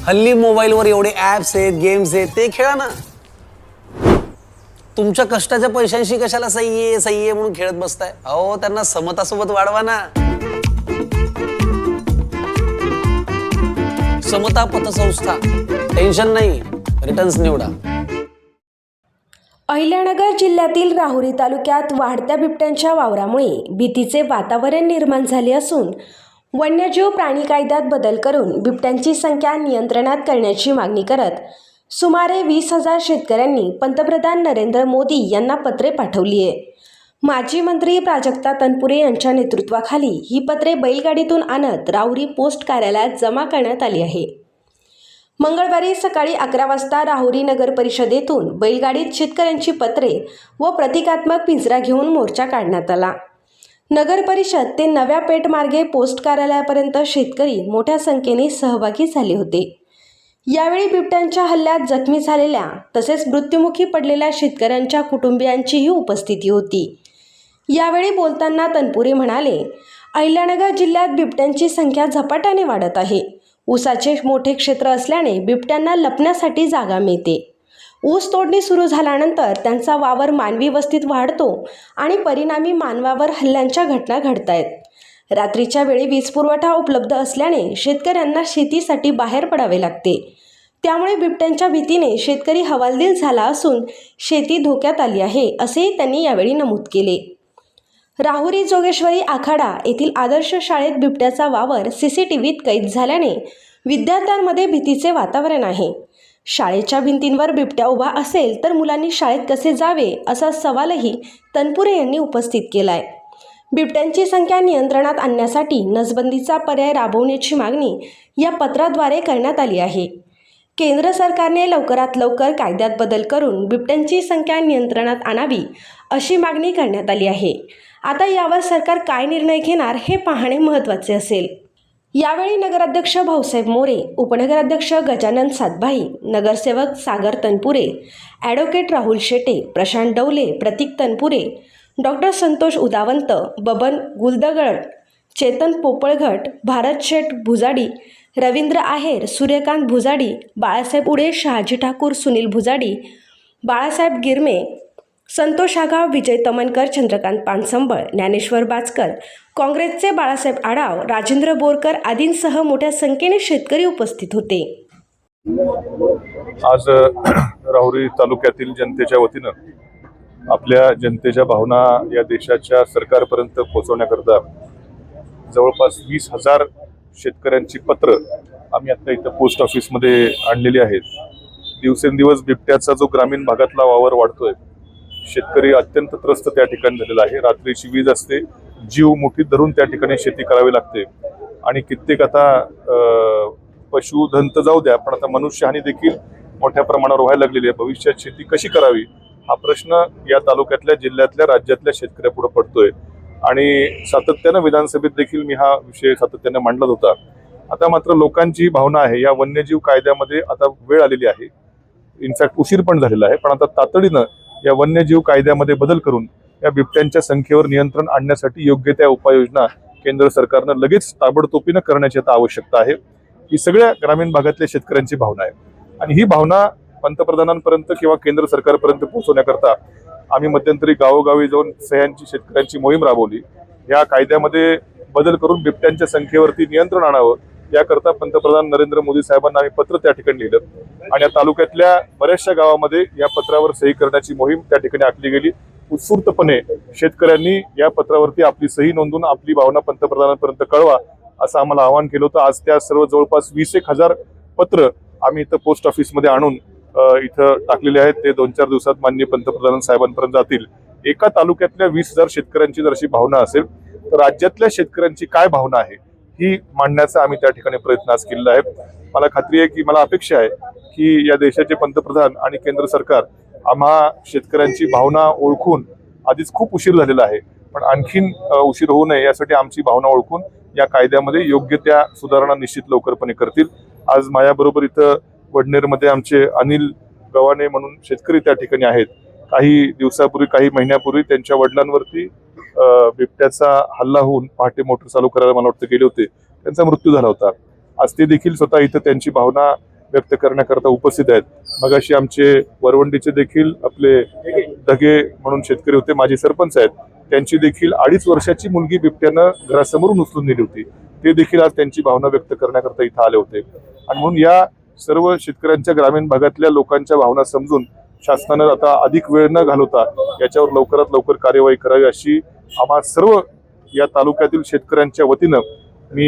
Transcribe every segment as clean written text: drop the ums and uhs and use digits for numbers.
हल्ली मोबाईलवर एवढे ॲप्स आहेत, गेम्स आहेत, ते खेळा ना. तुमच्या कष्टाच्या पैशांशी कशाला सही आहे म्हणून खेळत बसताय? अहो, त्यांना समतासोबत वाढवा ना. समता पतसंस्था, टेन्शन नाही, रिटर्न्स निवडा. अहिल्यानगर जिल्ह्यातील राहुरी तालुक्यात वाढत्या बिबट्यांच्या वावरामुळे भीतीचे वातावरण निर्माण झाले असून वन्यजीव प्राणी कायद्यात बदल करून बिबट्यांची संख्या नियंत्रणात करण्याची मागणी करत सुमारे 20,000 शेतकऱ्यांनी पंतप्रधान नरेंद्र मोदी यांना पत्रे पाठवली आहे. माजी मंत्री प्राजक्ता तनपुरे यांच्या नेतृत्वाखाली ही पत्रे बैलगाडीतून आणत राहुरी पोस्ट कार्यालयात जमा करण्यात आली आहे. मंगळवारी सकाळी 11 वाजता राहुरी नगर परिषदेतून बैलगाडीत शेतकऱ्यांची पत्रे व प्रतिकात्मक पिंजरा घेऊन मोर्चा काढण्यात आला. नगर परिषद ते नव्या पेठ मार्गे पोस्ट कार्यालयापर्यंत शेतकरी मोठ्या संख्येने सहभागी झाले होते. यावेळी बिबट्यांच्या हल्ल्यात जखमी झालेल्या तसेच मृत्युमुखी पडलेल्या शेतकऱ्यांच्या कुटुंबियांचीही उपस्थिती होती. यावेळी बोलताना तनपुरे म्हणाले, अहिल्यानगर जिल्ह्यात बिबट्यांची संख्या झपाट्याने वाढत आहे. ऊसाचे मोठे क्षेत्र असल्याने बिबट्यांना लपण्यासाठी जागा मिळते. ऊस तोडणी सुरू झाल्यानंतर त्यांचा वावर मानवी वस्तीत वाढतो आणि परिणामी मानवावर हल्ल्यांच्या घटना घडत आहेत. रात्रीच्या वेळी वीज पुरवठा उपलब्ध असल्याने शेतकऱ्यांना शेतीसाठी बाहेर पडावे लागते. त्यामुळे बिबट्यांच्या भीतीने शेतकरी हवालदिल झाला असून शेती धोक्यात आली आहे, असेही त्यांनी यावेळी नमूद केले. राहुरी जोगेश्वरी आखाडा येथील आदर्श शाळेत बिबट्याचा वावर CCTVत कैद झाल्याने विद्यार्थ्यांमध्ये भीतीचे वातावरण आहे. शाळेच्या भिंतींवर बिबट्या उभा असेल तर मुलांनी शाळेत कसे जावे असा सवालही तनपुरे यांनी उपस्थित केलाय. बिबट्यांची संख्या नियंत्रणात आणण्यासाठी नसबंदीचा पर्याय राबवण्याची मागणी या पत्राद्वारे करण्यात आली आहे. केंद्र सरकारने लवकरात लवकर कायद्यात बदल करून बिबट्यांची संख्या नियंत्रणात आणावी अशी मागणी करण्यात आली आहे. आता यावर सरकार काय निर्णय घेणार हे पाहणे महत्त्वाचे असेल. यावेळी नगराध्यक्ष भाऊसाहेब मोरे, उपनगराध्यक्ष गजानन सातभाई, नगरसेवक सागर तनपुरे, ॲडव्होकेट राहुल शेटे, प्रशांत डवले, प्रतीक तनपुरे, डॉक्टर संतोष उदावंत, बबन गुलदगड, चेतन पोपळघट, भारत शेठ भुजाडी, रवींद्र आहेर, सूर्यकांत भुजाडी, बाळासाहेब उडे, शहाजी ठाकूर, सुनील भुजाडी, बाळासाहेब गिरमे, संतोष आगाव, विजय तमनकर, चंद्रकांत पानसंबळ, ज्ञानेश्वर बाचकर, काँग्रेसचे बाळासाहेब आढाव, राजेंद्र बोरकर आदींसह मोठ्या संख्येने शेतकरी उपस्थित होते. आज राहुरी तालुक्यातील जनतेच्या वतीनं आपल्या जनतेच्या भावना या देशाच्या सरकारपर्यंत पोहोचवण्याकरता जवळपास 20,000 शेतकऱ्यांची पत्र आम्ही आता इथं पोस्ट ऑफिसमध्ये आणलेली आहेत. दिवसेंदिवस बिबट्याचा जो ग्रामीण भागातला वावर वाढतोय, शेतकरी अत्यंत त्रस्त त्या ठिकाणी झालेला आहे. रात्रीची वीज असते, जीव मुठीत धरून त्या ठिकाणी शेती करावी लागते आणि कित्येक आता पशुधन तर जाऊ द्या, पण आता मनुष्यहानी देखील मोठ्या प्रमाणावर व्हायला लागलेली आहे. भविष्यात शेती कशी करावी हा प्रश्न या तालुक्यातल्या, जिल्ह्यातल्या, राज्यातल्या शेतकऱ्यापुढे पडतोय आणि सातत्यानं विधानसभेत देखील मी हा विषय सातत्याने मांडला होता. आता मात्र लोकांची भावना आहे, या वन्यजीव कायद्यामध्ये आता वेळ आलेली आहे. इनफॅक्ट उशीर पण झालेला आहे, पण आता तातडीनं या वन्यजीव कायद्यामध्ये बदल करून या बिबट्यांच्या संख्येवर नियंत्रण आणण्यासाठी योग्य त्या उपाययोजना केंद्र सरकारनं लगेच ताबडतोबीनं करण्याची आता आवश्यकता आहे. ही सगळ्या ग्रामीण भागातल्या शेतकऱ्यांची भावना आहे आणि ही भावना पंतप्रधानांपर्यंत किंवा केंद्र सरकारपर्यंत पोहोचवण्याकरता आम्ही मध्यंतरी गावोगावी जाऊन सह्यांची शेतकऱ्यांची मोहीम राबवली. या कायद्यामध्ये बदल करून बिबट्यांच्या संख्येवरती नियंत्रण आणावं याकरता पंतप्रधान नरेंद्र मोदी साहेबांना आम्ही पत्र त्या ठिकाणी लिहिलं आणि या तालुक्यातल्या बऱ्याचशा गावामध्ये या पत्रावर सही करण्याची मोहीम त्या ठिकाणी आखली गेली. उत्स्फूर्तपणे शेतकऱ्यांनी या पत्रावरती आपली सही नोंदवून आपली भावना पंतप्रधानांपर्यंत कळवा असं आम्हाला आवाहन केलं होतं. आज त्या सर्व जवळपास 20,000 पत्र आम्ही इथं पोस्ट ऑफिसमध्ये आणून इथं टाकलेले आहेत. ते 2-4 दिवसात माननीय पंतप्रधान साहेबांपर्यंत जातील. एका तालुक्यातल्या 20,000 शेतकऱ्यांची जर अशी भावना असेल तर राज्यातल्या शेतकऱ्यांची काय भावना आहे ही मांडण्याचा आम्ही त्या ठिकाणी प्रयत्न आज केलेला आहे. मला खात्री आहे की, मला अपेक्षा आहे की या देशाचे पंतप्रधान आणि केंद्र सरकार आम्हा शेतकऱ्यांची भावना ओळखून, आधीच खूप उशीर झालेला आहे पण आणखीन उशीर होऊ नये यासाठी आमची भावना ओळखून या कायद्यामध्ये योग्य त्या सुधारणा निश्चित लवकरपणे करतील. आज माझ्याबरोबर इथं वडनेरमध्ये आमचे अनिल गव्हाणे म्हणून शेतकरी त्या ठिकाणी आहेत. काही दिवसापूर्वी, काही महिन्यापूर्वी त्यांच्या वडिलांवरती बिबट्याचा हल्ला होऊन पहाटे मोटर चालू करायला मला वाटतं गेले होते, त्यांचा मृत्यू झाला होता. आज ते देखील स्वतः इथं त्यांची भावना व्यक्त करण्याकरता उपस्थित आहेत. मगाशी आमचे वरवंडीचे देखील आपले धगे म्हणून शेतकरी होते, माजी सरपंच आहेत, त्यांची देखील 2.5 वर्षाची मुलगी बिबट्यानं घरासमोरून उचलून नेली होती. ते देखील आज त्यांची भावना व्यक्त करण्याकरता इथं आले होते. आणि म्हणून या सर्व शेतकऱ्यांच्या, ग्रामीण भागातल्या लोकांच्या भावना समजून शासनानं आता अधिक वेळ न घालवता याच्यावर लवकरात लवकर कार्यवाही करावी अशी आम्हा सर्व या तालुक्यातील शेतकऱ्यांच्या वतीनं मी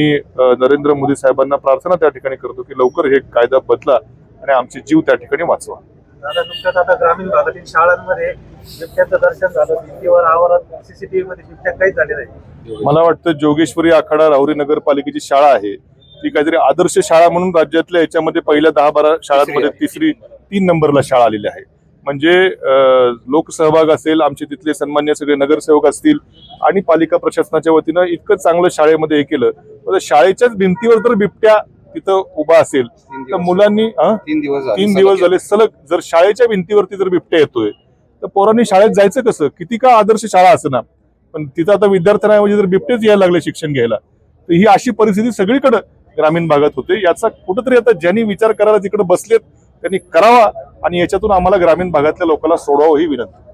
नरेंद्र मोदी साहेबांना प्रार्थना त्या ठिकाणी करतो की लवकर हे कायदा बदला आणि आमचे जीव त्या ठिकाणी वाचवा. दादा, नुकताच आता ग्रामीण भागातील शाळांमध्ये बिबट्याचं दर्शन झालं. भिंतीवर आवारात सीसीटीव्ही मध्ये बिबट्या काहीच झाले नाही. मला वाटतं जोगेश्वरी आखाडा राहुरी नगरपालिकेची शाळा आहे ती काहीतरी आदर्श शाळा म्हणून राज्यातल्या याच्यामध्ये पहिल्या 10-12 शाळांमध्ये 3 नंबरला शाळा आलेली आहे. म्हणजे लोकसहभाग असेल, आमचे तिथले सन्मान्य सगळे नगरसेवक असतील आणि पालिका प्रशासनाच्या वतीनं इतकं चांगलं शाळेमध्ये हे केलं. तर शाळेच्याच भिंतीवर जर बिबट्या तिथं उभा असेल तर मुलांनी 3 दिवस झाले सलग जर शाळेच्या भिंतीवरती जर बिबट्या येतोय तर पोरांनी शाळेत जायचं कसं? किती का आदर्श शाळा असं ना, पण तिथं आता विद्यार्थ्यांऐवजी जर बिबटेच यायला लागले शिक्षण घ्यायला तर ही अशी परिस्थिती सगळीकडे ग्रामीण भागात होते. याचा कुठंतरी आता ज्यांनी विचार करायला तिकडे बसलेत त्यांनी करावा आणि याच्यातून आम्हाला ग्रामीण भागातल्या लोकांना सोडवावं ही विनंती.